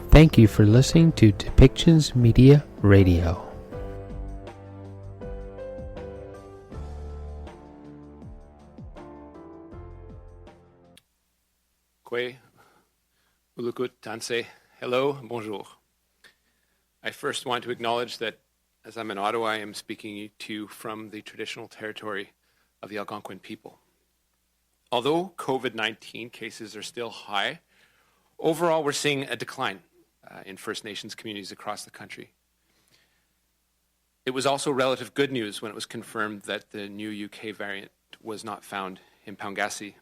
Thank you for listening to Depictions Media Radio. Kwe, Ulukut, Tanse, hello, bonjour. I first want to acknowledge that as I'm in Ottawa, I am speaking to you from the traditional territory of the Algonquin people. Although COVID-19 cases are still high, overall we're seeing a decline in First Nations communities across the country. It was also relative good news when it was confirmed that the new UK variant was not found in Paungasi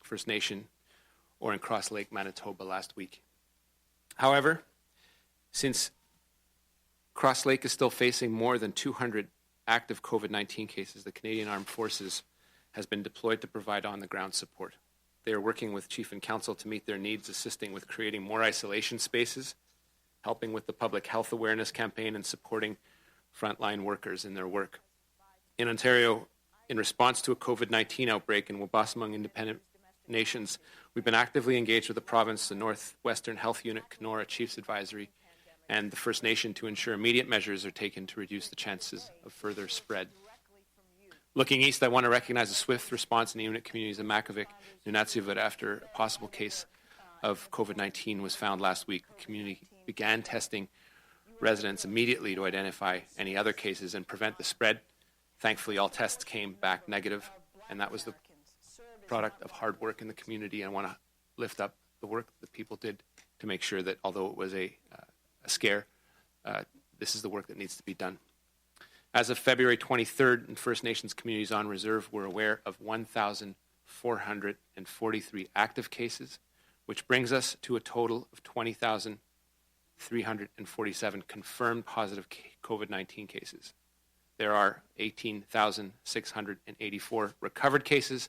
First Nation or in Cross Lake, Manitoba last week. However, since Cross Lake is still facing more than 200 active COVID-19 cases, the Canadian Armed Forces has been deployed to provide on-the-ground support. They are working with Chief and Council to meet their needs, assisting with creating more isolation spaces, helping with the public health awareness campaign, and supporting frontline workers in their work. In Ontario, in response to a COVID-19 outbreak in Wabaseemoong Independent Nations, we've been actively engaged with the province, the Northwestern Health Unit, Kenora Chiefs Advisory, and the First Nation to ensure immediate measures are taken to reduce the chances of further spread. Looking east, I want to recognize the swift response in the Inuit communities of Makivik, Nunatsiavut, after a possible case of COVID-19 was found last week. The community began testing residents immediately to identify any other cases and prevent the spread. Thankfully, all tests came back negative, and that was the product of hard work in the community. I want to lift up the work that people did to make sure that although it was a scare, this is the work that needs to be done. As of February 23rd, in First Nations communities on reserve, we're aware of 1,443 active cases, which brings us to a total of 20,347 confirmed positive COVID-19 cases. There are 18,684 recovered cases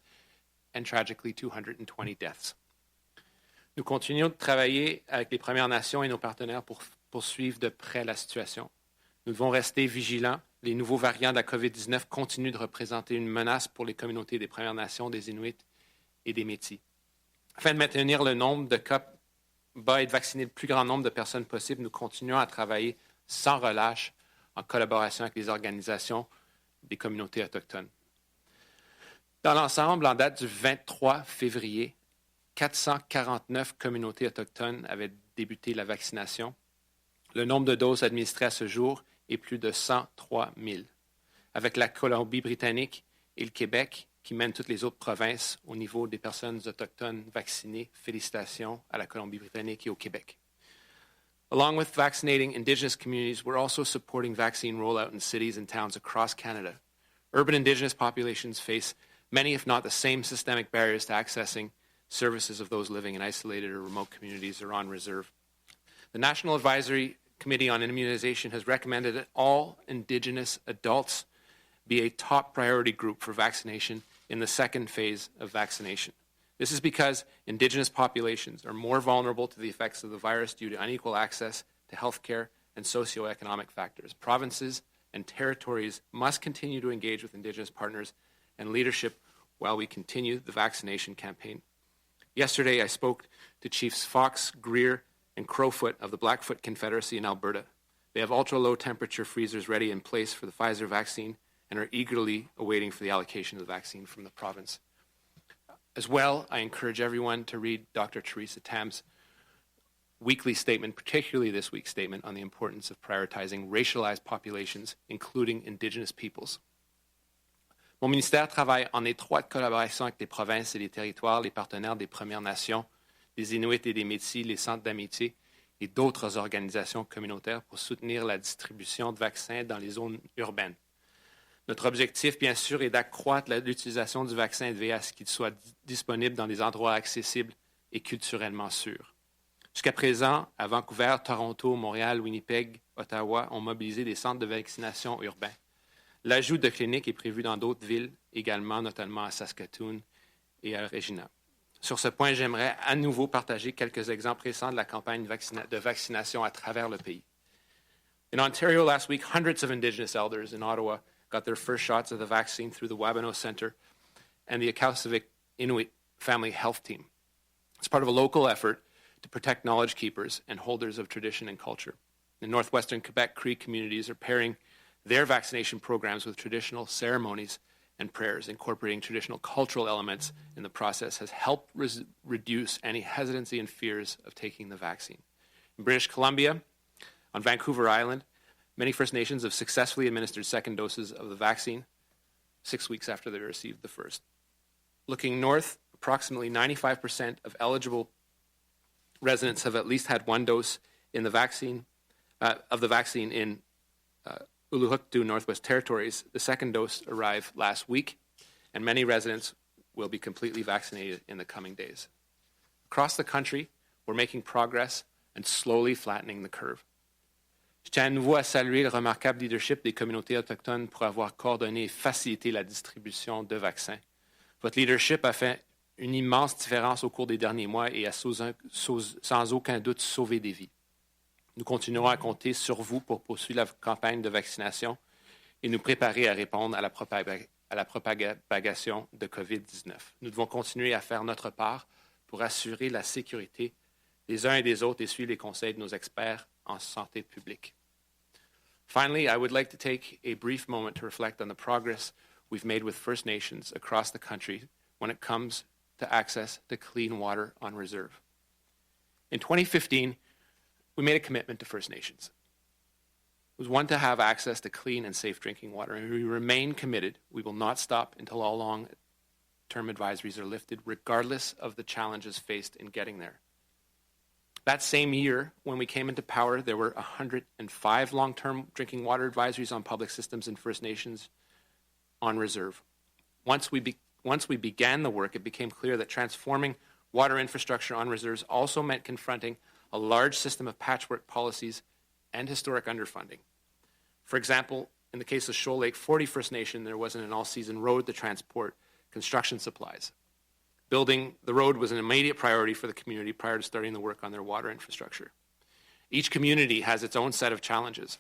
and tragically 220 deaths. Nous continuons de travailler avec les Premières Nations et nos partenaires pour poursuivre de près la situation. Nous devons rester vigilants. Les nouveaux variants de la COVID-19 continuent de représenter une menace pour les communautés des Premières Nations, des Inuits et des Métis. Afin de maintenir le nombre de cas bas et de vacciner le plus grand nombre de personnes possible, nous continuons à travailler sans relâche en collaboration avec les organisations des communautés autochtones. Dans l'ensemble, en date du 23 février, 449 communautés autochtones avaient débuté la vaccination. Le nombre de doses administrées à ce jour est plus de 103 000. Avec la Colombie-Britannique et le Québec, qui mènent toutes les autres provinces au niveau des personnes autochtones vaccinées, félicitations à la Colombie-Britannique et au Québec. Along with vaccinating Indigenous communities, we're also supporting vaccine rollout in cities and towns across Canada. Urban Indigenous populations face many, if not the same, systemic barriers to accessing services of those living in isolated or remote communities or on reserve. The National Advisory Committee on Immunization has recommended that all Indigenous adults be a top priority group for vaccination in the second phase of vaccination. This is because Indigenous populations are more vulnerable to the effects of the virus due to unequal access to health care and socioeconomic factors. Provinces and territories must continue to engage with Indigenous partners and leadership while we continue the vaccination campaign. Yesterday, I spoke to Chiefs Fox, Greer, and Crowfoot of the Blackfoot Confederacy in Alberta. They have ultra-low temperature freezers ready in place for the Pfizer vaccine and are eagerly awaiting for the allocation of the vaccine from the province. As well, I encourage everyone to read Dr. Teresa Tam's weekly statement, particularly this week's statement, on the importance of prioritizing racialized populations, including Indigenous peoples. Mon ministère travaille en étroite collaboration avec les provinces et les territoires, les partenaires des Premières Nations, des Inuits et des Métis, les centres d'amitié et d'autres organisations communautaires pour soutenir la distribution de vaccins dans les zones urbaines. Notre objectif, bien sûr, est d'accroître l'utilisation du vaccin EDV à ce qu'il soit disponible dans des endroits accessibles et culturellement sûrs. Jusqu'à présent, à Vancouver, Toronto, Montréal, Winnipeg, Ottawa ont mobilisé des centres de vaccination urbains. L'ajout de cliniques est prévu dans d'autres villes également, notamment à Saskatoon et à Regina. Sur ce point, j'aimerais à nouveau partager quelques exemples récents de la campagne de vaccination à travers le pays. In Ontario last week, hundreds of Indigenous elders in Ottawa got their first shots of the vaccine through the Wabano Centre and the Akausavik Inuit Family Health Team. As part of a local effort to protect knowledge keepers and holders of tradition and culture. In northwestern Quebec, Cree communities are pairing their vaccination programs with traditional ceremonies and prayers. Incorporating traditional cultural elements in the process has helped reduce any hesitancy and fears of taking the vaccine. In British Columbia, on Vancouver Island, many First Nations have successfully administered second doses of the vaccine 6 weeks after they received the first. Looking north, approximately 95% of eligible residents have at least had one dose in the vaccine in Uluhuktu, Northwest Territories. The second dose arrived last week, and many residents will be completely vaccinated in the coming days. Across the country, we're making progress and slowly flattening the curve. Je tiens à nouveau à saluer le remarquable leadership des communautés autochtones pour avoir coordonné et facilité la distribution de vaccins. Votre leadership a fait une immense différence au cours des derniers mois et a sans aucun doute sauvé des vies. Nous continuerons à compter sur vous pour poursuivre la campagne de vaccination et nous préparer à répondre à la propagation de COVID-19. Nous devons continuer à faire notre part pour assurer la sécurité des uns et des autres et suivre les conseils de nos experts en santé publique. Finally, I would like to take a brief moment to reflect on the progress we've made with First Nations across the country when it comes to access to clean water on reserve. In 2015, we made a commitment to First Nations. It was one to have access to clean and safe drinking water, and we remain committed. We will not stop until all long-term advisories are lifted, regardless of the challenges faced in getting there. That same year, when we came into power, there were 105 long-term drinking water advisories on public systems in First Nations on reserve. Once we began the work, it became clear that transforming water infrastructure on reserves also meant confronting a large system of patchwork policies and historic underfunding. For example, in the case of Shoal Lake 40 First Nation, there wasn't an all-season road to transport construction supplies. Building the road was an immediate priority for the community prior to starting the work on their water infrastructure. Each community has its own set of challenges,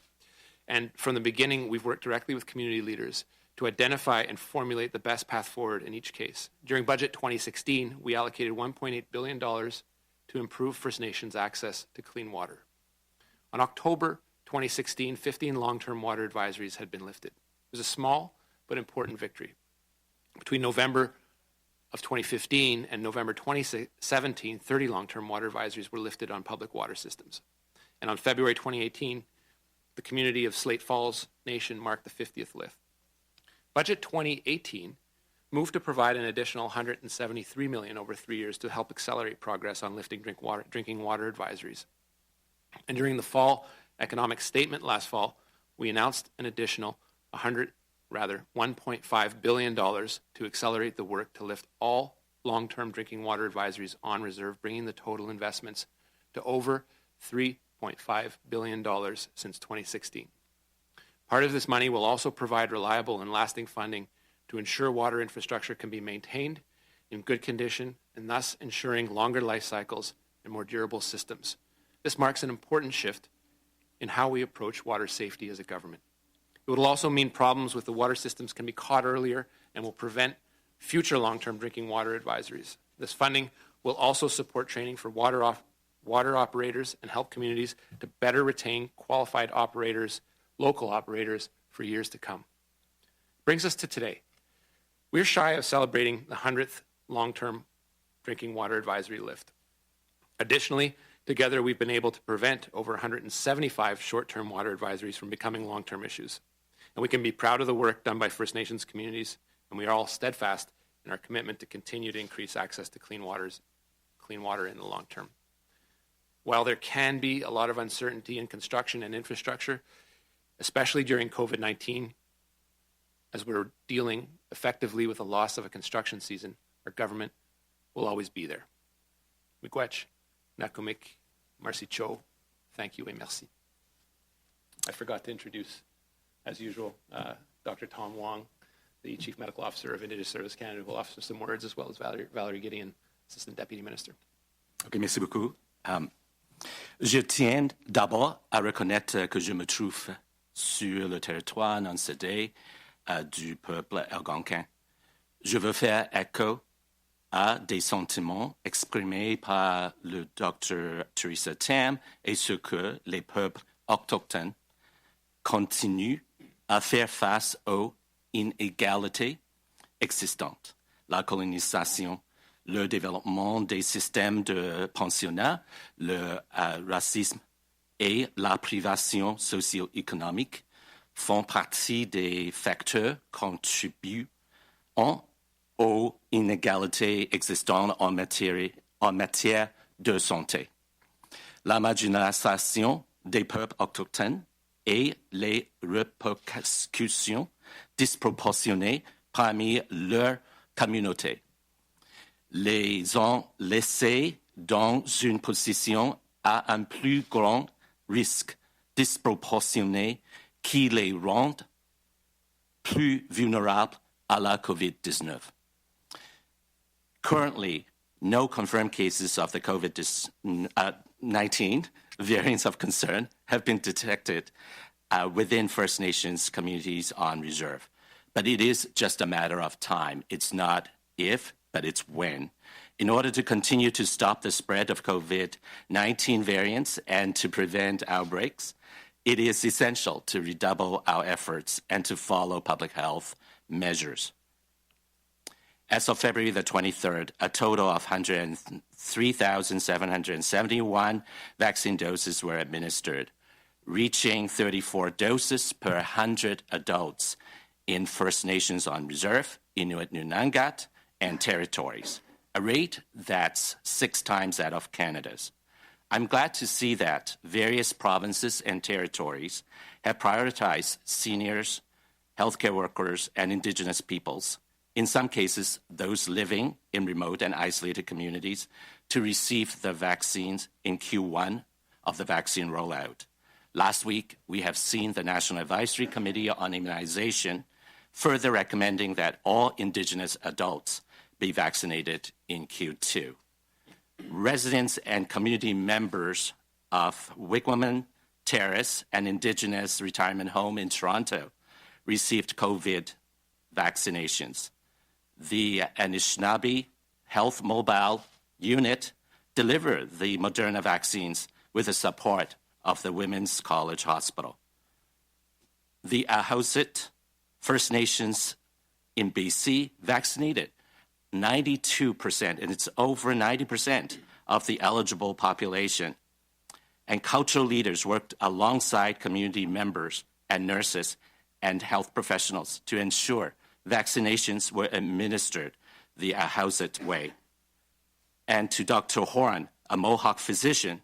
and from the beginning, we've worked directly with community leaders to identify and formulate the best path forward in each case. During Budget 2016, we allocated $1.8 billion to improve First Nations access to clean water. On October 2016, 15 long-term water advisories had been lifted. It was a small but important victory. Between November of 2015 and November 2017, 30 long-term water advisories were lifted on public water systems. And on February 2018, the community of Slate Falls Nation marked the 50th lift. Budget 2018 moved to provide an additional $173 million over 3 years to help accelerate progress on lifting drinking water advisories. And during the fall economic statement last fall, we announced an additional $1.5 billion to accelerate the work to lift all long-term drinking water advisories on reserve, bringing the total investments to over $3.5 billion since 2016. Part of this money will also provide reliable and lasting funding to ensure water infrastructure can be maintained in good condition and thus ensuring longer life cycles and more durable systems. This marks an important shift in how we approach water safety as a government. It will also mean problems with the water systems can be caught earlier and will prevent future long-term drinking water advisories. This funding will also support training for water operators and help communities to better retain qualified operators, local operators, for years to come. Brings us to today. We're shy of celebrating the 100th long-term drinking water advisory lift. Additionally, together we've been able to prevent over 175 short-term water advisories from becoming long-term issues. And we can be proud of the work done by First Nations communities, and we are all steadfast in our commitment to continue to increase access to clean water in the long term. While there can be a lot of uncertainty in construction and infrastructure, especially during COVID-19, as we're dealing effectively with the loss of a construction season, our government will always be there. Miigwech, Nakumik, Marcy Cho, thank you and merci. I forgot to introduce, as usual, Dr. Tom Wong, the Chief Medical Officer of Indigenous Services Canada, who will offer some words, as well as Valerie Gideon, Assistant Deputy Minister. OK, merci beaucoup. Je tiens d'abord à reconnaître que je me trouve sur le territoire non cédé du peuple algonquin. Je veux faire écho à des sentiments exprimés par le Dr. Theresa Tam et ce que les peuples autochtones continuent à faire face aux inégalités existantes. La colonisation, le développement des systèmes de pensionnat, le racisme et la privation socio-économique font partie des facteurs contribuant aux inégalités existantes en matière de santé. La marginalisation des peuples autochtones et les répercussions disproportionnées parmi leur communauté les ont laissés dans une position à un plus grand risque disproportionné qui les rend plus vulnérables à la COVID-19. Currently, no confirmed cases of the COVID-19 variants of concern have been detected within First Nations communities on reserve. But it is just a matter of time. It's not if, but it's when. In order to continue to stop the spread of COVID-19 variants and to prevent outbreaks, it is essential to redouble our efforts and to follow public health measures. As of February the 23rd, a total of 103,771 vaccine doses were administered, reaching 34 doses per 100 adults in First Nations on Reserve, Inuit Nunangat, and territories, a rate that's 6 times that of Canada's. I'm glad to see that various provinces and territories have prioritized seniors, healthcare workers, and Indigenous peoples, in some cases, those living in remote and isolated communities, to receive the vaccines in Q1 of the vaccine rollout. Last week, we have seen the National Advisory Committee on Immunization further recommending that all Indigenous adults be vaccinated in Q2. Residents and community members of Wigwaman Terrace, an Indigenous retirement home in Toronto, received COVID vaccinations. The Anishinaabe Health Mobile Unit delivered the Moderna vaccines with the support of the Women's College Hospital. The Ahousaht First Nations in BC vaccinated 92%, and it's over 90% of the eligible population. And cultural leaders worked alongside community members and nurses and health professionals to ensure vaccinations were administered the Ahousaht way. And to Dr. Horan, a Mohawk physician,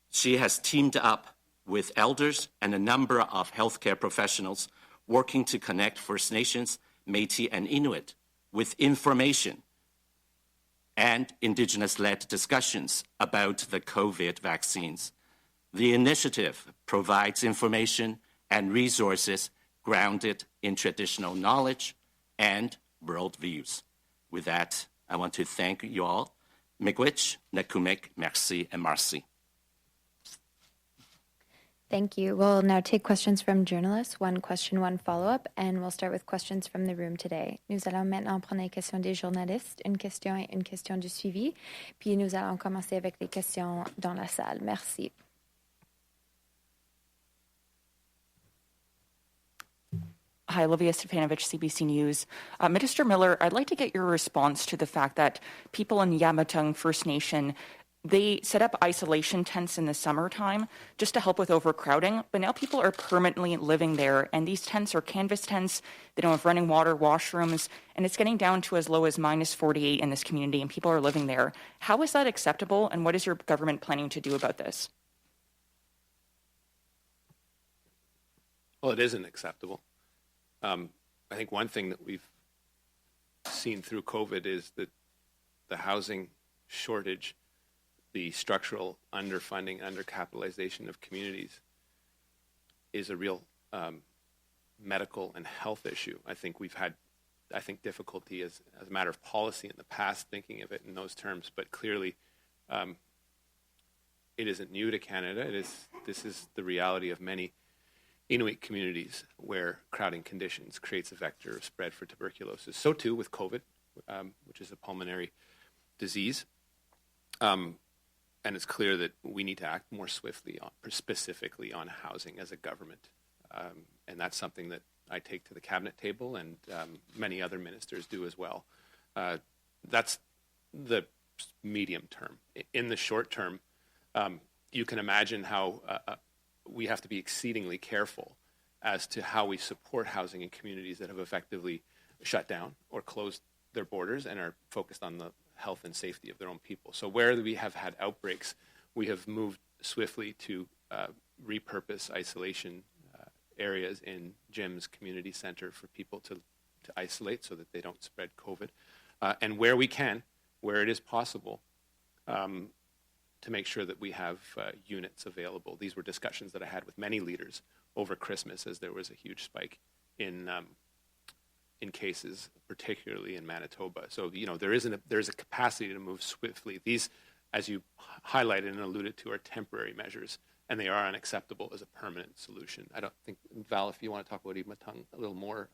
she has teamed up with elders and a number of healthcare professionals working to connect First Nations, Métis, and Inuit with information and Indigenous-led discussions about the COVID vaccines. The initiative provides information and resources grounded in traditional knowledge and worldviews. With that, I want to thank you all. Miigwech, Nakumek, merci, and marci. Thank you. We'll now take questions from journalists. One question, one follow-up, and we'll start with questions from the room today. Nous allons maintenant prendre les questions des journalistes, une question et une question du suivi, puis nous allons commencer avec les questions dans la salle. Merci. Hi, Olivia Stepanovich, CBC News. Minister Miller, I'd like to get your response to the fact that people in Yamatang First Nation, they set up isolation tents in the summertime just to help with overcrowding, but now people are permanently living there, and these tents are canvas tents. They don't have running water, washrooms, and it's getting down to as low as minus 48 in this community, and people are living there. How is that acceptable, and what is your government planning to do about this? Well, it isn't acceptable. I think one thing that we've seen through COVID is that the housing shortage, the structural underfunding, undercapitalization of communities is a real medical and health issue. I think we've had, difficulty as a matter of policy in the past thinking of it in those terms, but clearly it isn't new to Canada. This is the reality of many Inuit communities where crowding conditions creates a vector of spread for tuberculosis. So too with COVID, which is a pulmonary disease. And it's clear that we need to act more swiftly, specifically on housing as a government. And that's something that I take to the cabinet table, and many other ministers do as well. That's the medium term. In the short term, you can imagine how we have to be exceedingly careful as to how we support housing in communities that have effectively shut down or closed their borders and are focused on the health and safety of their own people. So where we have had outbreaks, we have moved swiftly to repurpose isolation areas in gyms, community center for people to isolate so that they don't spread COVID. And where we can, where it is possible, to make sure that we have units available. These were discussions that I had with many leaders over Christmas, as there was a huge spike in cases, particularly in Manitoba. So, there is a capacity to move swiftly. These, as you highlighted and alluded to, are temporary measures, and they are unacceptable as a permanent solution. I don't think, Val, if you want to talk about Imatang a little more.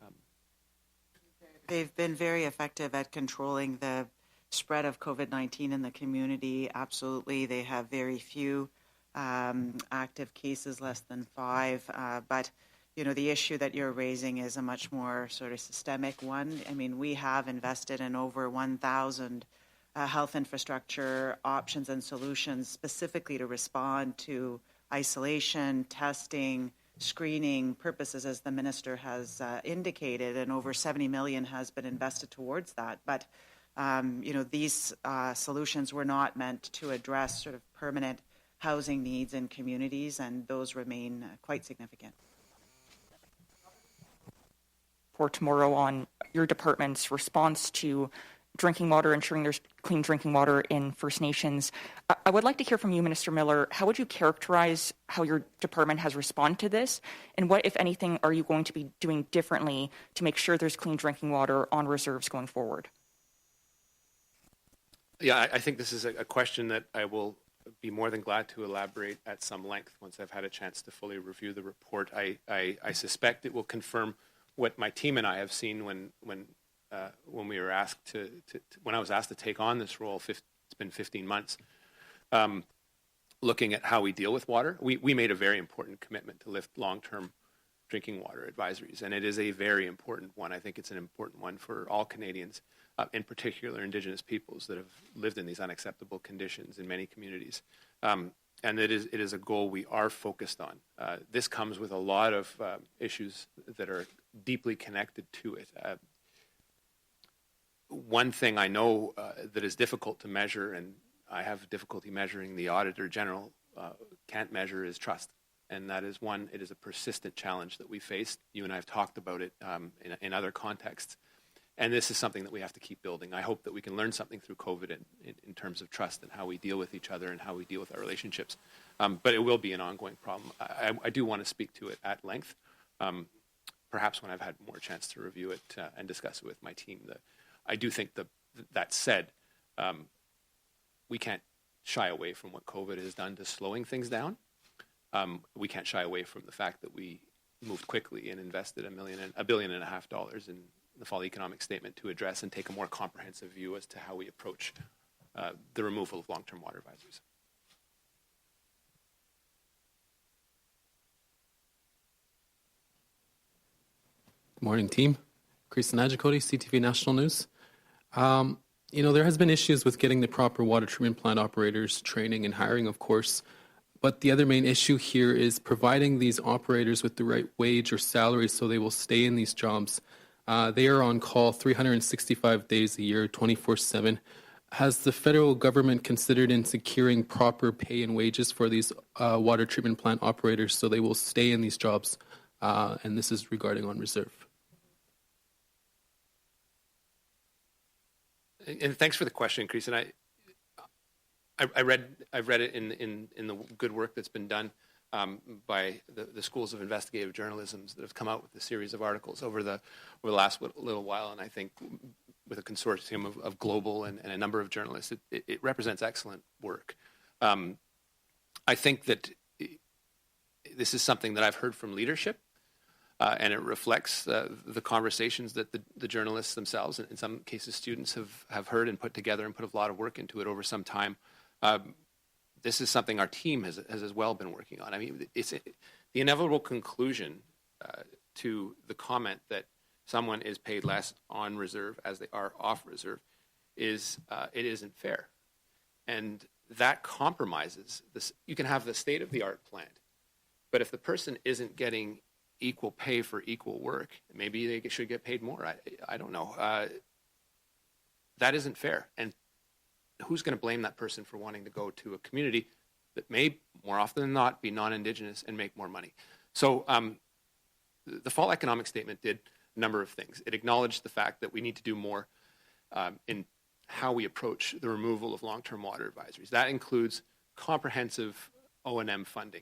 They've been very effective at controlling the spread of COVID-19 in the community. Absolutely. They have very few active cases, less than 5. But, the issue that you're raising is a much more sort of systemic one. I mean, we have invested in over 1,000 health infrastructure options and solutions specifically to respond to isolation, testing, screening purposes, as the minister has indicated, and over $70 million has been invested towards that. But, these solutions were not meant to address sort of permanent housing needs in communities, and those remain quite significant. For tomorrow on your department's response to drinking water, ensuring there's clean drinking water in First Nations. I would like to hear from you, Minister Miller. How would you characterize how your department has responded to this? And what, if anything, are you going to be doing differently to make sure there's clean drinking water on reserves going forward? Yeah, I think this is a question that I will be more than glad to elaborate at some length once I've had a chance to fully review the report. I suspect it will confirm what my team and I have seen when we were asked when I was asked to take on this role. It's been 15 months. Looking at how we deal with water, we made a very important commitment to lift long-term drinking water advisories, and it is a very important one. I think it's an important one for all Canadians, in particular Indigenous peoples that have lived in these unacceptable conditions in many communities. And it is a goal we are focused on. This comes with a lot of issues that are deeply connected to it. One thing I know that is difficult to measure, and I have difficulty measuring, the Auditor General can't measure, is trust. And that is one, it is a persistent challenge that we face. You and I have talked about it in other contexts. And this is something that we have to keep building. I hope that we can learn something through COVID in terms of trust and how we deal with each other and how we deal with our relationships. But it will be an ongoing problem. I do want to speak to it at length, perhaps when I've had more chance to review it and discuss it with my team. I do think that said, we can't shy away from what COVID has done to slowing things down. We can't shy away from the fact that we moved quickly and invested $1.5 billion in the Fall Economic Statement to address and take a more comprehensive view as to how we approach the removal of long-term water advisories. Good morning, team. Chris Najikoti, CTV National News. There has been issues with getting the proper water treatment plant operators training and hiring, of course. But the other main issue here is providing these operators with the right wage or salary so they will stay in these jobs. They are on call 365 days a year, 24/7. Has the federal government considered in securing proper pay and wages for these water treatment plant operators so they will stay in these jobs? And this is regarding on reserve. And thanks for the question, Chris. And I've read it in the good work that's been done by the schools of investigative journalism that have come out with a series of articles over the last little while, and I think with a consortium of global and a number of journalists, it represents excellent work. I think that this is something that I've heard from leadership, and it reflects the conversations that the journalists themselves, and in some cases students, have heard and put together and put a lot of work into it over some time. This is something our team has as well been working on. I mean, it's the inevitable conclusion to the comment that someone is paid less on reserve as they are off reserve is it isn't fair. And that compromises this. You can have the state-of-the-art plant, but if the person isn't getting equal pay for equal work, maybe they should get paid more. I don't know. That isn't fair. And who's going to blame that person for wanting to go to a community that may, more often than not, be non-Indigenous and make more money? So the fall economic statement did a number of things. It acknowledged the fact that we need to do more in how we approach the removal of long-term water advisories. That includes comprehensive O&M funding,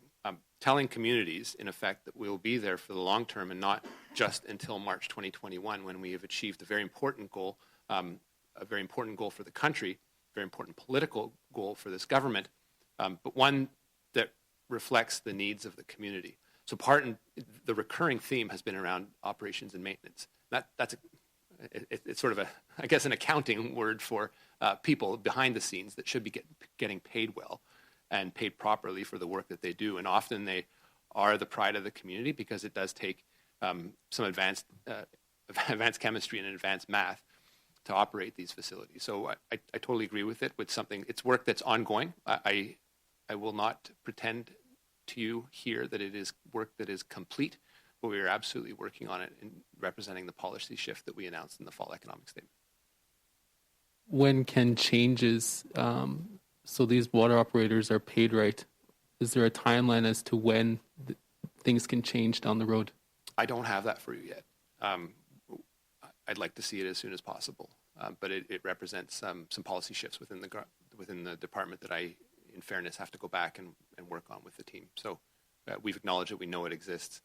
telling communities, in effect, that we will be there for the long term and not just until March 2021, when we have achieved a very important goal for the country, a very important political goal for this government, but one that reflects the needs of the community. So the recurring theme has been around operations and maintenance. It's sort of I guess, an accounting word for people behind the scenes that should be getting paid well and paid properly for the work that they do. And often they are the pride of the community because it does take some advanced chemistry and advanced math to operate these facilities. So I totally agree with it. It's work that's ongoing. I will not pretend to you here that it is work that is complete, but we are absolutely working on it and representing the policy shift that we announced in the fall economic statement. When can changes, so these water operators are paid right, is there a timeline as to when things can change down the road? I don't have that for you yet. I'd like to see it as soon as possible, but it represents some policy shifts within the department that I, in fairness, have to go back and work on with the team. So we've acknowledged it. We know it exists.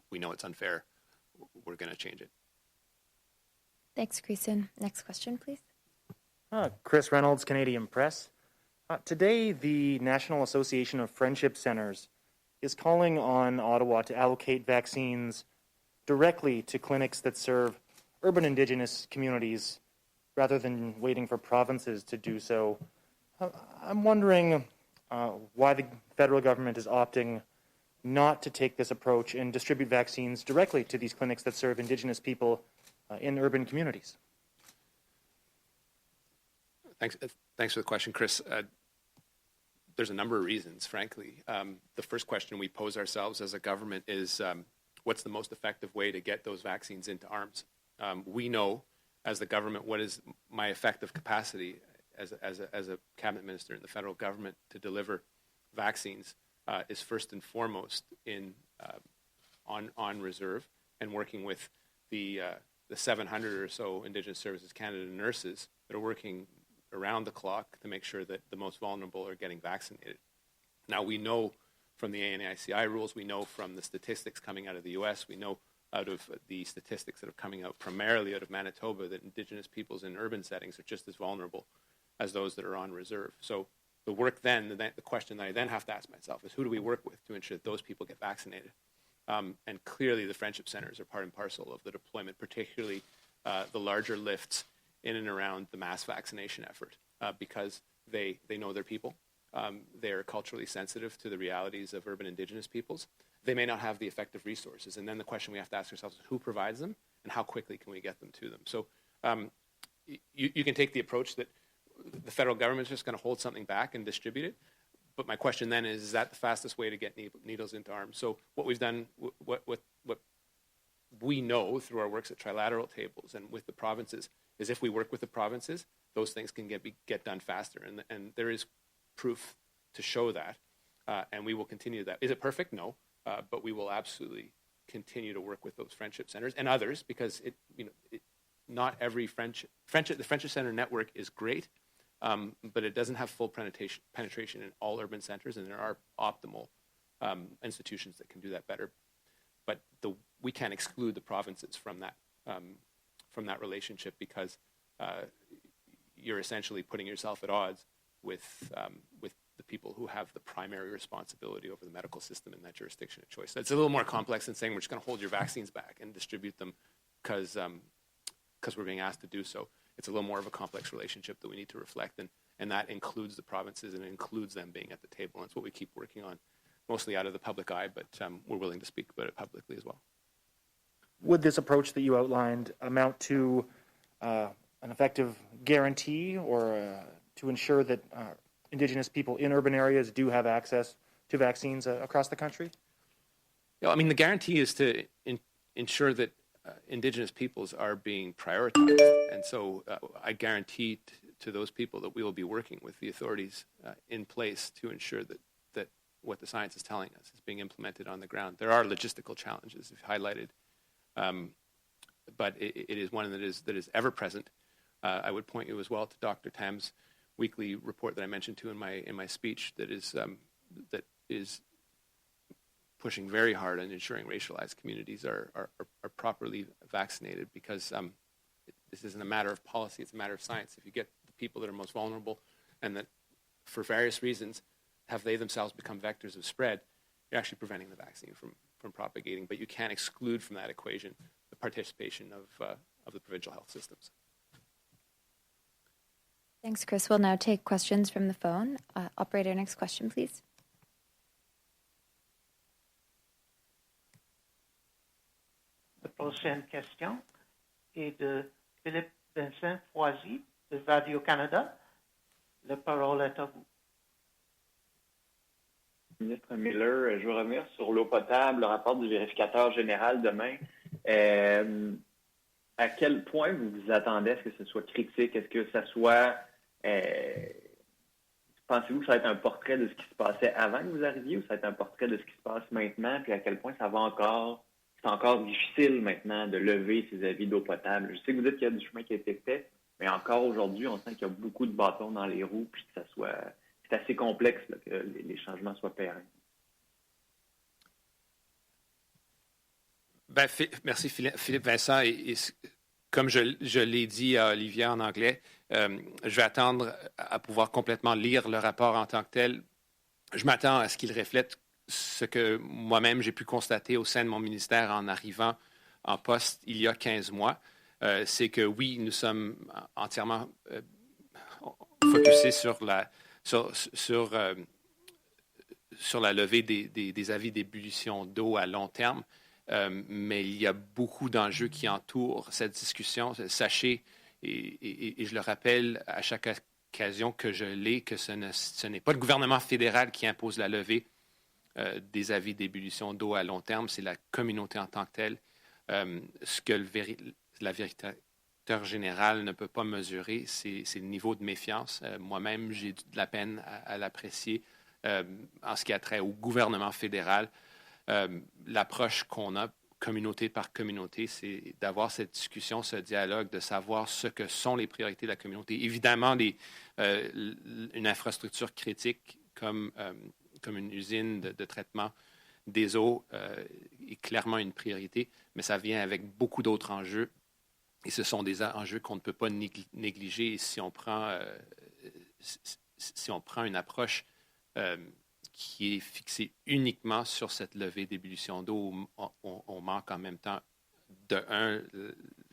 We know it's unfair. We're going to change it. Thanks, Creason. Next question, please. Chris Reynolds, Canadian Press. Today, the National Association of Friendship Centers is calling on Ottawa to allocate vaccines directly to clinics that serve urban Indigenous communities rather than waiting for provinces to do so. I'm wondering why the federal government is opting not to take this approach and distribute vaccines directly to these clinics that serve Indigenous people in urban communities. Thanks for the question, Chris. There's a number of reasons, frankly. The first question we pose ourselves as a government is, what's the most effective way to get those vaccines into arms? We know, as the government, what is my effective capacity as a cabinet minister in the federal government to deliver vaccines is first and foremost on reserve, and working with the 700 or so Indigenous Services Canada nurses that are working around the clock to make sure that the most vulnerable are getting vaccinated. Now, we know from the ANAICI rules, we know from the statistics coming out of the U.S., we know out of the statistics that are coming out primarily out of Manitoba that Indigenous peoples in urban settings are just as vulnerable as those that are on reserve. So the work then, the question that I then have to ask myself is, who do we work with to ensure that those people get vaccinated? And clearly the friendship centers are part and parcel of the deployment, particularly the larger lifts in and around the mass vaccination effort, because they know their people. They are culturally sensitive to the realities of urban Indigenous peoples. They may not have the effective resources. And then the question we have to ask ourselves is, who provides them and how quickly can we get them to them? So you can take the approach that the federal government is just going to hold something back and distribute it. But my question then is that the fastest way to get needles into arms? So what we've done, what we know through our works at trilateral tables and with the provinces, is if we work with the provinces, those things can get done faster. And there is proof to show that. And we will continue that. Is it perfect? No. But we will absolutely continue to work with those friendship centers and others, because not every the friendship center network is great, but it doesn't have full penetration in all urban centers, and there are optimal institutions that can do that better. But we can't exclude the provinces from that relationship, because you're essentially putting yourself at odds with the people who have the primary responsibility over the medical system in that jurisdiction of choice. So it's a little more complex than saying we're just going to hold your vaccines back and distribute them because we're being asked to do so. It's a little more of a complex relationship that we need to reflect, and that includes the provinces and it includes them being at the table. And it's what we keep working on, mostly out of the public eye, but we're willing to speak about it publicly as well. Would this approach that you outlined amount to an effective guarantee or to ensure that Indigenous people in urban areas do have access to vaccines across the country? Yeah, I mean, the guarantee is to ensure that Indigenous peoples are being prioritized. And so I guarantee to those people that we will be working with the authorities in place to ensure that what the science is telling us is being implemented on the ground. There are logistical challenges, you've highlighted, but it is one that is ever present. I would point you as well to Dr. Tam's weekly report that I mentioned to in my speech that is pushing very hard on ensuring racialized communities are properly vaccinated, because this isn't a matter of policy, it's a matter of science. If you get the people that are most vulnerable and that for various reasons have they themselves become vectors of spread, you're actually preventing the vaccine from propagating, but you can't exclude from that equation the participation of the provincial health systems. Thanks, Chris. We'll now take questions from the phone. Operator, next question, please. La prochaine question est de Philippe Vincent Foisy de Radio-Canada. La parole est à vous. Ministre Miller, je veux revenir sur l'eau potable, le rapport du vérificateur général demain. À quel point vous vous attendez à ce que ce soit critique? Est-ce que ça soit... pensez-vous que ça va être un portrait de ce qui se passait avant que vous arriviez ou ça va être un portrait de ce qui se passe maintenant? Puis à quel point ça va encore... C'est encore difficile maintenant de lever ces avis d'eau potable. Je sais que vous dites qu'il y a du chemin qui a été fait, mais encore aujourd'hui, on sent qu'il y a beaucoup de bâtons dans les roues, puis que ça soit... C'est assez complexe là, que les changements soient pérennes. Merci Philippe Vincent. Et comme je l'ai dit à Olivier en anglais, je vais attendre à pouvoir complètement lire le rapport en tant que tel. Je m'attends à ce qu'il reflète ce que moi-même j'ai pu constater au sein de mon ministère en arrivant en poste il y a 15 mois. C'est que oui, nous sommes entièrement focusés sur la levée des avis d'ébullition d'eau à long terme, mais il y a beaucoup d'enjeux qui entourent cette discussion. Sachez, et je le rappelle à chaque occasion que je l'ai, que ce n'est pas le gouvernement fédéral qui impose la levée des avis d'ébullition d'eau à long terme, c'est la communauté en tant que telle. Ce que la vérificateur général ne peut pas mesurer, c'est le niveau de méfiance. Moi-même, j'ai de la peine à l'apprécier en ce qui a trait au gouvernement fédéral. L'approche qu'on a, communauté par communauté, c'est d'avoir cette discussion, ce dialogue, de savoir ce que sont les priorités de la communauté. Évidemment, une infrastructure critique comme une usine de traitement des eaux est clairement une priorité, mais ça vient avec beaucoup d'autres enjeux. Et ce sont des enjeux qu'on ne peut pas négliger. Et si on prend une approche qui est fixée uniquement sur cette levée d'ébullition d'eau, on manque en même temps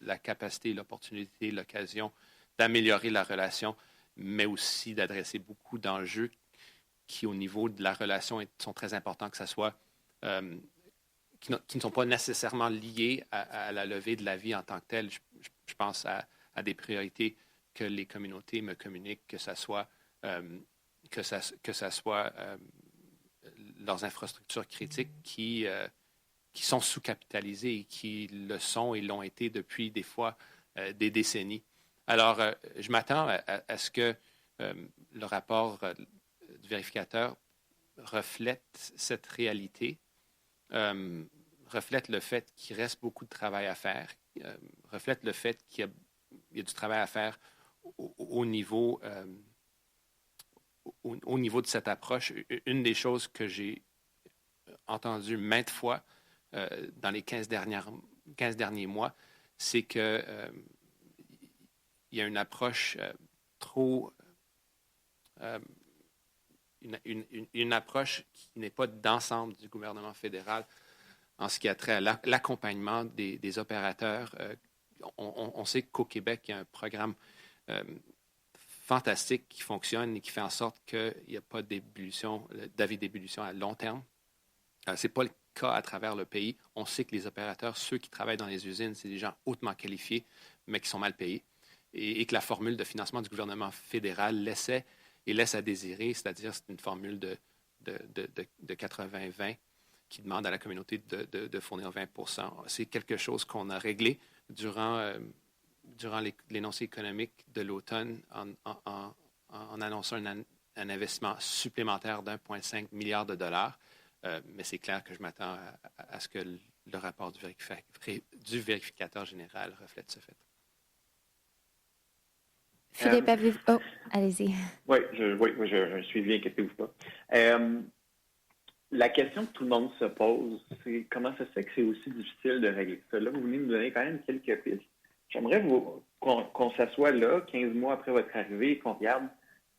la capacité, l'opportunité, l'occasion d'améliorer la relation, mais aussi d'adresser beaucoup d'enjeux qui, au niveau de la relation, sont très importants, que ce soit qui ne sont pas nécessairement liés à la levée de l'avis en tant que tel. Je pense à des priorités que les communautés me communiquent, que ça soit leurs infrastructures critiques qui sont sous-capitalisées et qui le sont et l'ont été depuis des fois des décennies. Alors, je m'attends à ce que le rapport du vérificateur reflète cette réalité, reflète le fait qu'il reste beaucoup de travail à faire, reflète le fait qu'il y a du travail à faire au niveau de cette approche. Une des choses que j'ai entendues maintes fois dans les 15 derniers mois, c'est qu'il y a une approche trop une approche qui n'est pas d'ensemble du gouvernement fédéral en ce qui a trait à l'accompagnement des opérateurs. On sait qu'au Québec, il y a un programme fantastique qui fonctionne et qui fait en sorte qu'il n'y a pas d'avis d'ébullition à long terme. Ce n'est pas le cas à travers le pays. On sait que les opérateurs, ceux qui travaillent dans les usines, c'est des gens hautement qualifiés, mais qui sont mal payés. Et que la formule de financement du gouvernement fédéral laisse à désirer, c'est-à-dire c'est une formule de 80-20 qui demande à la communauté de fournir 20 %. C'est quelque chose qu'on a réglé durant l'énoncé économique de l'automne en annonçant un investissement supplémentaire d'1,5 milliard de dollars. Mais c'est clair que je m'attends à ce que le rapport du vérificateur général reflète ce fait. Philippe, allez-y. Oui, je suis bien, inquiétez-vous pas. La question que tout le monde se pose, c'est comment ça se fait que c'est aussi difficile de régler ça? Là, vous venez nous donner quand même quelques pistes. J'aimerais qu'on s'assoie là, 15 mois après votre arrivée, et qu'on regarde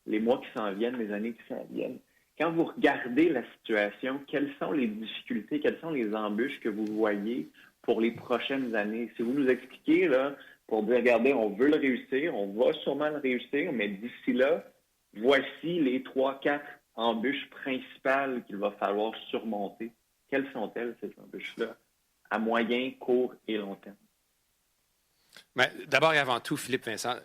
les mois qui s'en viennent, les années qui s'en viennent. Quand vous regardez la situation, quelles sont les difficultés, quelles sont les embûches que vous voyez pour les prochaines années? Si vous nous expliquez, là, pour dire, regardez, on veut le réussir, on va sûrement le réussir, mais d'ici là, voici les 3-4 embûches principales qu'il va falloir surmonter. Quelles sont-elles, ces embûches-là, à moyen, court et long terme? Bien, d'abord et avant tout, Philippe Vincent,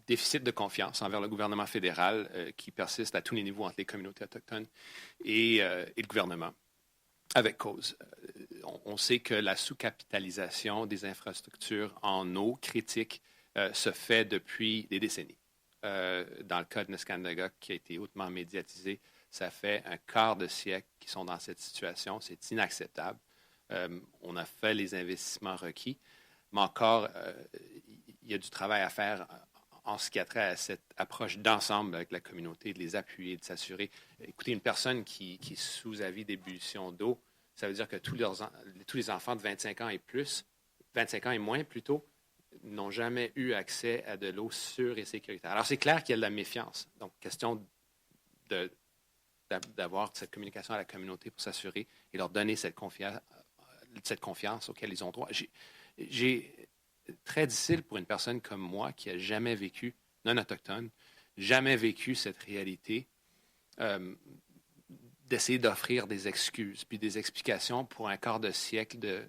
déficit de confiance envers le gouvernement fédéral qui persiste à tous les niveaux entre les communautés autochtones et le gouvernement, avec cause. On sait que la sous-capitalisation des infrastructures en eau critique se fait depuis des décennies. Dans le cas de Neskantaga, qui a été hautement médiatisé, ça fait un quart de siècle qu'ils sont dans cette situation. C'est inacceptable. On a fait les investissements requis, mais encore, il y a du travail à faire en ce qui a trait à cette approche d'ensemble avec la communauté, de les appuyer, de s'assurer. Écoutez, une personne qui est sous avis d'ébullition d'eau, ça veut dire que tous les enfants de 25 ans et plus, 25 ans et moins plutôt, n'ont jamais eu accès à de l'eau sûre et sécuritaire. Alors, c'est clair qu'il y a de la méfiance. Donc, question d'avoir cette communication à la communauté pour s'assurer et leur donner cette confiance auquel ils ont droit. J'ai très difficile pour une personne comme moi qui n'a jamais vécu, non autochtone, jamais vécu cette réalité, d'essayer d'offrir des excuses puis des explications pour un quart de siècle de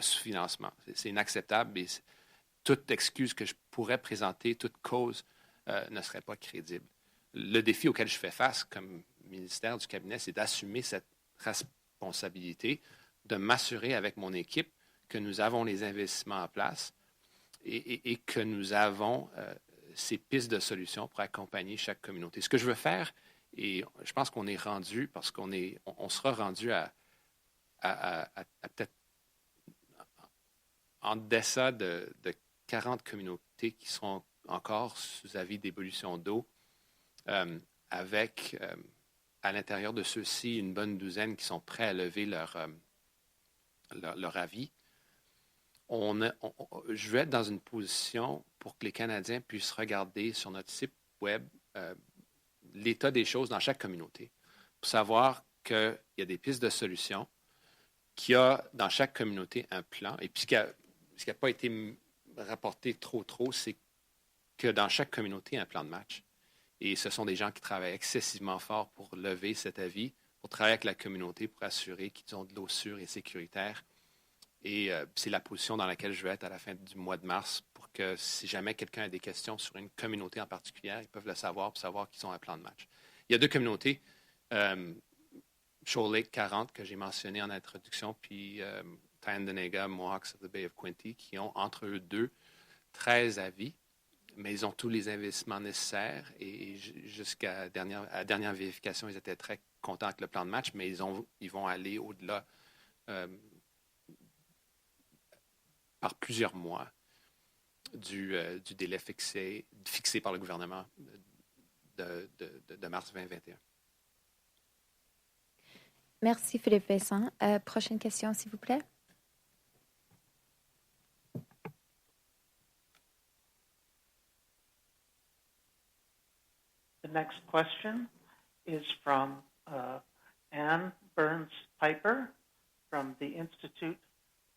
sous-financement. C'est inacceptable et toute excuse que je pourrais présenter, toute cause ne serait pas crédible. Le défi auquel je fais face comme ministère du cabinet, c'est d'assumer cette responsabilité, de m'assurer avec mon équipe que nous avons les investissements en place et que nous avons ces pistes de solutions pour accompagner chaque communauté. Ce que je veux faire, et je pense qu'on est rendu, parce qu'on sera rendu à peut-être en deçà de 40 communautés qui seront encore sous avis d'ébullition d'eau, avec à l'intérieur de ceux-ci une bonne douzaine qui sont prêts à lever leur avis. Je veux être dans une position pour que les Canadiens puissent regarder sur notre site web l'état des choses dans chaque communauté, pour savoir qu'il y a des pistes de solutions, qu'il y a dans chaque communauté un plan. Et puis, ce qui n'a pas été rapporté trop, c'est que dans chaque communauté, il y a un plan de match. Et ce sont des gens qui travaillent excessivement fort pour lever cet avis, pour travailler avec la communauté, pour assurer qu'ils ont de l'eau sûre et sécuritaire. Et c'est la position dans laquelle je vais être à la fin du mois de mars pour que si jamais quelqu'un a des questions sur une communauté en particulier, ils peuvent le savoir pour savoir qu'ils ont un plan de match. Il y a 2 communautés, Shoal Lake 40 que j'ai mentionné en introduction, puis Tyendinaga, Mohawks of the Bay of Quinte, qui ont entre eux 13 avis, mais ils ont tous les investissements nécessaires et jusqu'à la dernière vérification, ils étaient très contents avec le plan de match, mais ils vont aller au-delà par plusieurs mois du délai fixé par le gouvernement de mars 2021. Merci, Philippe Vincent. Prochaine question, s'il vous plaît. The next question is from Anne Burns-Piper from the Institute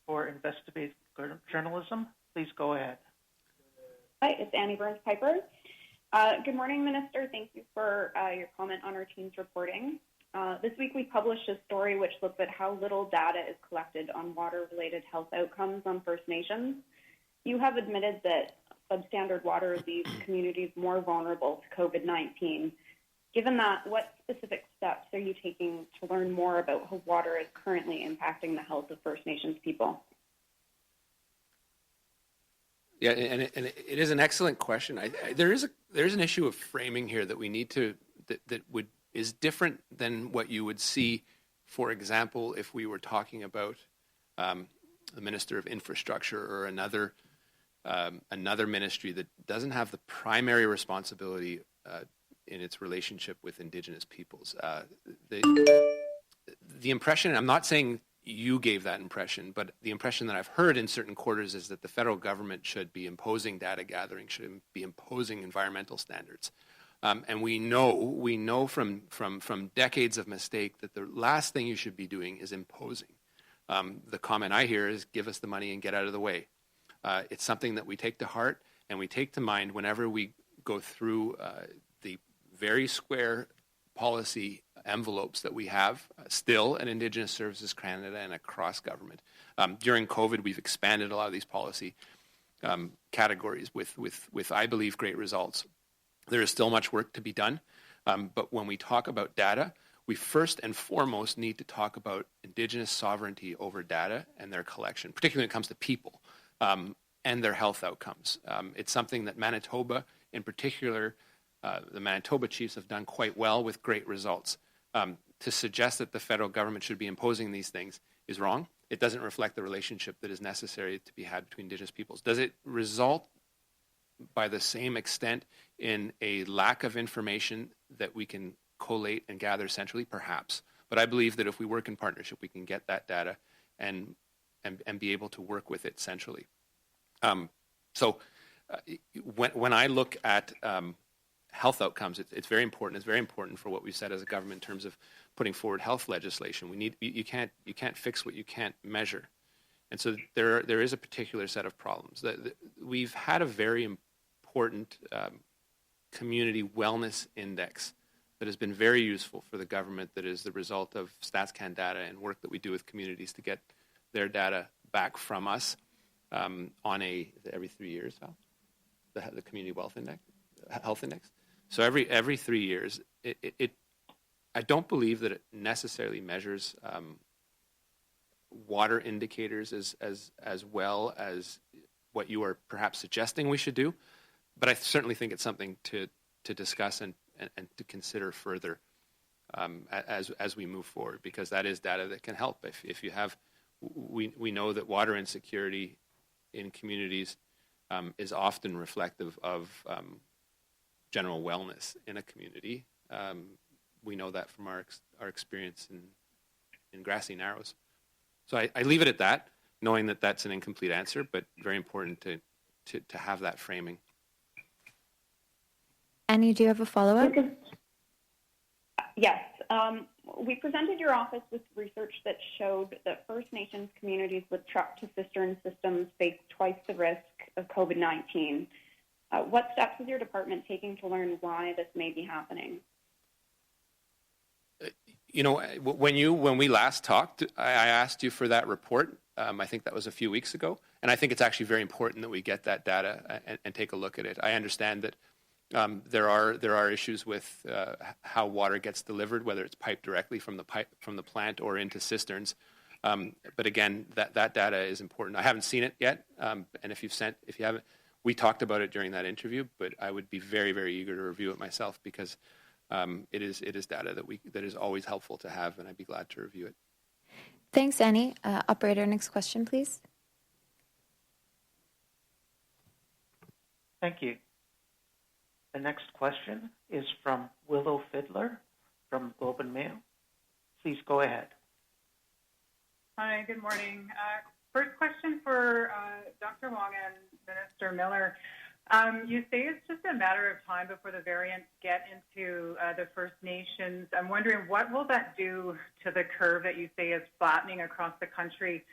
for Investigative Journalism. Please go ahead. Hi, it's Annie Burns-Piper. Good morning, Minister. Thank you for your comment on our team's reporting. This week we published a story which looks at how little data is collected on water-related health outcomes on First Nations. You have admitted that substandard water leaves communities more vulnerable to COVID-19. Given that, what specific steps are you taking to learn more about how water is currently impacting the health of First Nations people? Yeah, and it is an excellent question. There's an issue of framing here that we need to is different than what you would see, for example, if we were talking about the Minister of Infrastructure or another ministry that doesn't have the primary responsibility in its relationship with Indigenous peoples. The impression, I'm not saying you gave that impression, but the impression that I've heard in certain quarters is that the federal government should be imposing data gathering, should be imposing environmental standards. And we know from decades of mistake that the last thing you should be doing is imposing. The comment I hear is give us the money and get out of the way. It's something that we take to heart and we take to mind whenever we go through the very square policy envelopes that we have still at Indigenous Services Canada and across government. During COVID, we've expanded a lot of these policy categories with I believe, great results. There is still much work to be done, but when we talk about data, we first and foremost need to talk about Indigenous sovereignty over data and their collection, particularly when it comes to people and their health outcomes. It's something that Manitoba, in particular, the Manitoba chiefs have done quite well with great results. To suggest that the federal government should be imposing these things is wrong. It doesn't reflect the relationship that is necessary to be had between Indigenous peoples. Does it result by the same extent in a lack of information that we can collate and gather centrally? Perhaps. But I believe that if we work in partnership, we can get that data and be able to work with it centrally. When I look at health outcomes, it's very important. It's very important for what we've said as a government in terms of putting forward health legislation. You can't fix what you can't measure, and so there is a particular set of problems. We've had a very important community wellness index that has been very useful for the government. That is the result of StatsCan data and work that we do with communities to get their data back from us on every 3 years. The community wealth index, health index. So every 3 years, I don't believe that it necessarily measures water indicators as well as what you are perhaps suggesting we should do, but I certainly think it's something to discuss and to consider further as we move forward, because that is data that can help. If you have, we know that water insecurity in communities is often reflective of general wellness in a community. We know that from our experience in Grassy Narrows. So I leave it at that, knowing that that's an incomplete answer, but very important to have that framing. Annie, do you have a follow-up? Yes. We presented your office with research that showed that First Nations communities with truck-to-cistern systems face twice the risk of COVID-19. What steps is your department taking to learn why this may be happening? When we last talked, I asked you for that report. I think that was a few weeks ago, and I think it's actually very important that we get that data and take a look at it. I understand that there are issues with how water gets delivered, whether it's piped directly from the plant or into cisterns. But again, that data is important. I haven't seen it yet, and if you haven't, we talked about it during that interview. But I would be very, very eager to review it myself, because it is data that is always helpful to have, and I'd be glad to review it. Thanks, Annie. Operator, next question, please. Thank you. The next question is from Willow Fiddler from Globe and Mail. Please go ahead. Hi, good morning. First question for Dr. Wong and Minister Miller. You say it's just a matter of time before the variants get into the First Nations. I'm wondering, what will that do to the curve that you say is flattening across the country?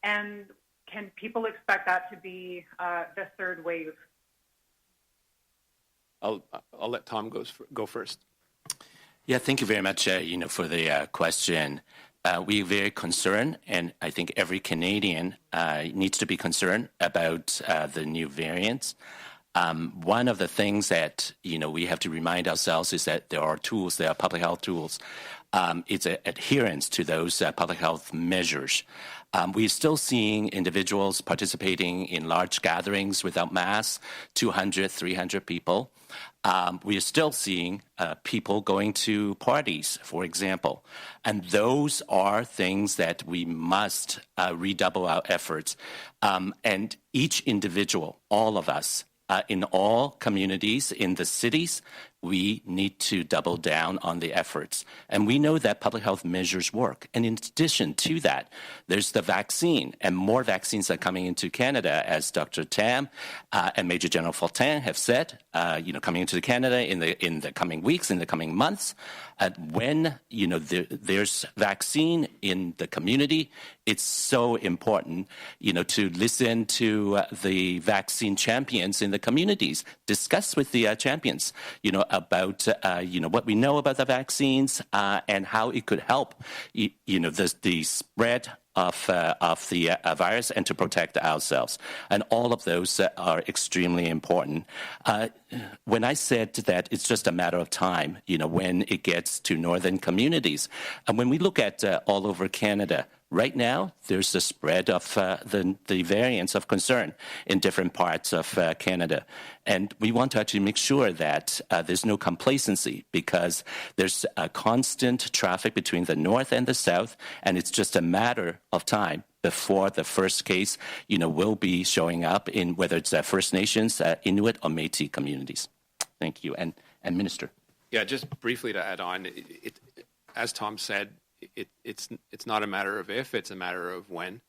And can people expect that to be the third wave? I'll let Tom go first. Yeah, thank you very much, for the question. We're very concerned, and I think every Canadian needs to be concerned about the new variants. One of the things that we have to remind ourselves is that there are tools, there are public health tools. It's adherence to those public health measures. We're still seeing individuals participating in large gatherings without masks, 200, 300 people. We are still seeing people going to parties, for example. And those are things that we must redouble our efforts. And each individual, all of us, in all communities, in the cities, we need to double down on the efforts. And we know that public health measures work. And in addition to that, there's the vaccine, and more vaccines are coming into Canada, as Dr. Tam and Major General Fortin have said, coming into Canada in the coming weeks, in the coming months. When, there's vaccine in the community, it's so important, to listen to the vaccine champions in the communities, discuss with the champions, about, what we know about the vaccines and how it could help, the spread of the virus and to protect ourselves. And all of those are extremely important. When I said that it's just a matter of time, when it gets to northern communities, and when we look at all over Canada, right now, there's the spread of the variants of concern in different parts of Canada. And we want to actually make sure that there's no complacency, because there's a constant traffic between the north and the south, and it's just a matter of time before the first case, will be showing up in whether it's First Nations, Inuit, or Métis communities. Thank you. And Minister. Yeah, just briefly to add on, as Tom said, it's not a matter of if, it's a matter of when,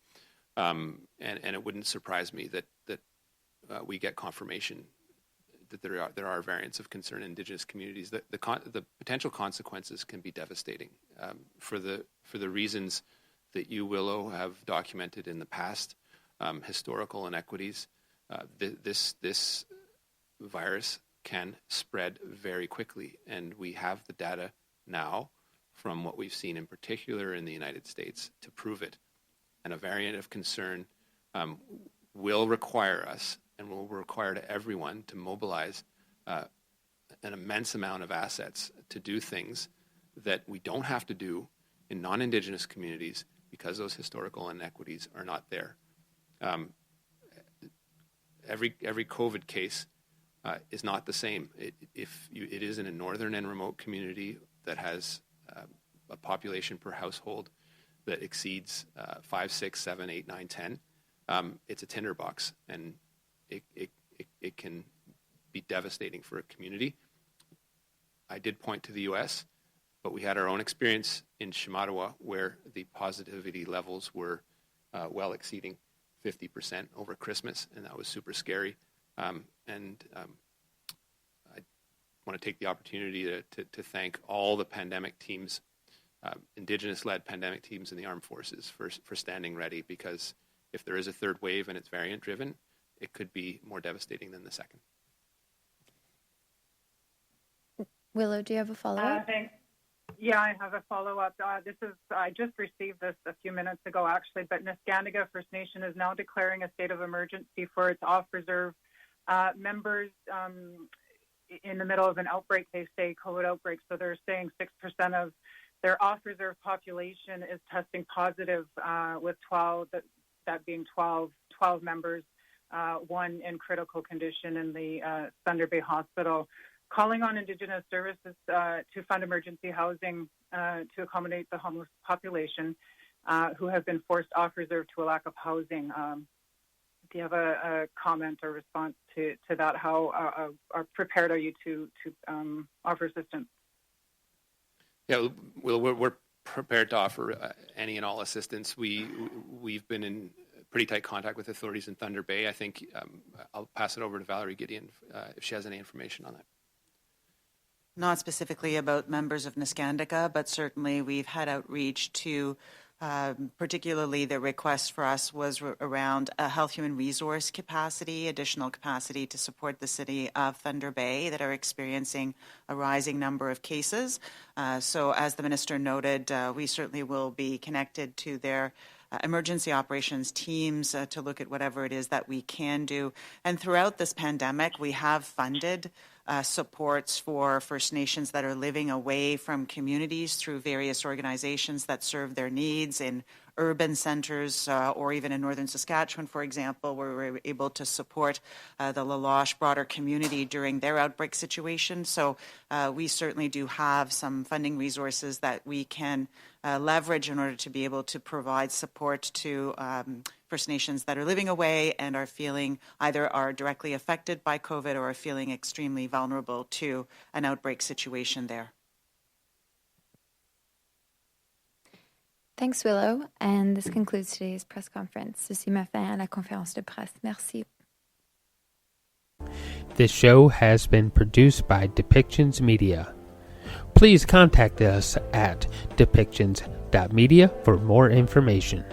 and it wouldn't surprise me that we get confirmation that there are variants of concern in Indigenous communities. The potential consequences can be devastating for the reasons that you, Willow, have documented in the past, historical inequities. This virus can spread very quickly, and we have the data now from what we've seen in particular in the United States to prove it. And a variant of concern will require us, and will require to everyone, to mobilize an immense amount of assets to do things that we don't have to do in non-Indigenous communities because those historical inequities are not there. Every COVID case is not the same. If it is in a northern and remote community that has a population per household that exceeds 5, 6, 7, 8, 9, 10, it's a tinderbox, and it can be devastating for a community. I did point to the U.S., but we had our own experience in Shamattawa where the positivity levels were well exceeding 50% over Christmas, and that was super scary. I want to take the opportunity to thank all the pandemic teams, Indigenous-led pandemic teams in the armed forces for standing ready, because if there is a third wave and it's variant-driven, it could be more devastating than the second. Willow, do you have a follow-up? Thanks. Yeah, I have a follow-up. I just received this a few minutes ago, actually, but Neskantaga First Nation is now declaring a state of emergency for its off-reserve members in the middle of an outbreak, they say, COVID outbreak. So they're saying 6% of their off-reserve population is testing positive, with 12, that being 12 members, one in critical condition in the Thunder Bay Hospital, calling on Indigenous services to fund emergency housing to accommodate the homeless population who have been forced off reserve to a lack of housing. Do you have a comment or response to that? How prepared are you to offer assistance? Yeah, well, we're prepared to offer any and all assistance. We've been in pretty tight contact with authorities in Thunder Bay. I think I'll pass it over to Valerie Gideon if she has any information on that. Not specifically about members of Neskantaga, but certainly we've had outreach to particularly the request for us was around a health human resource capacity, additional capacity to support the city of Thunder Bay that are experiencing a rising number of cases. So as the minister noted, we certainly will be connected to their emergency operations teams to look at whatever it is that we can do. And throughout this pandemic, we have funded supports for First Nations that are living away from communities through various organizations that serve their needs in urban centers or even in northern Saskatchewan, for example, where we're able to support the La Loche broader community during their outbreak situation. So we certainly do have some funding resources that we can leverage in order to be able to provide support to First Nations that are living away and are feeling either are directly affected by COVID or are feeling extremely vulnerable to an outbreak situation there. Thanks, Willow. And this concludes today's press conference. Ceci met fin à la conférence de presse. Merci. This show has been produced by Depictions Media. Please contact us at depictions.media for more information.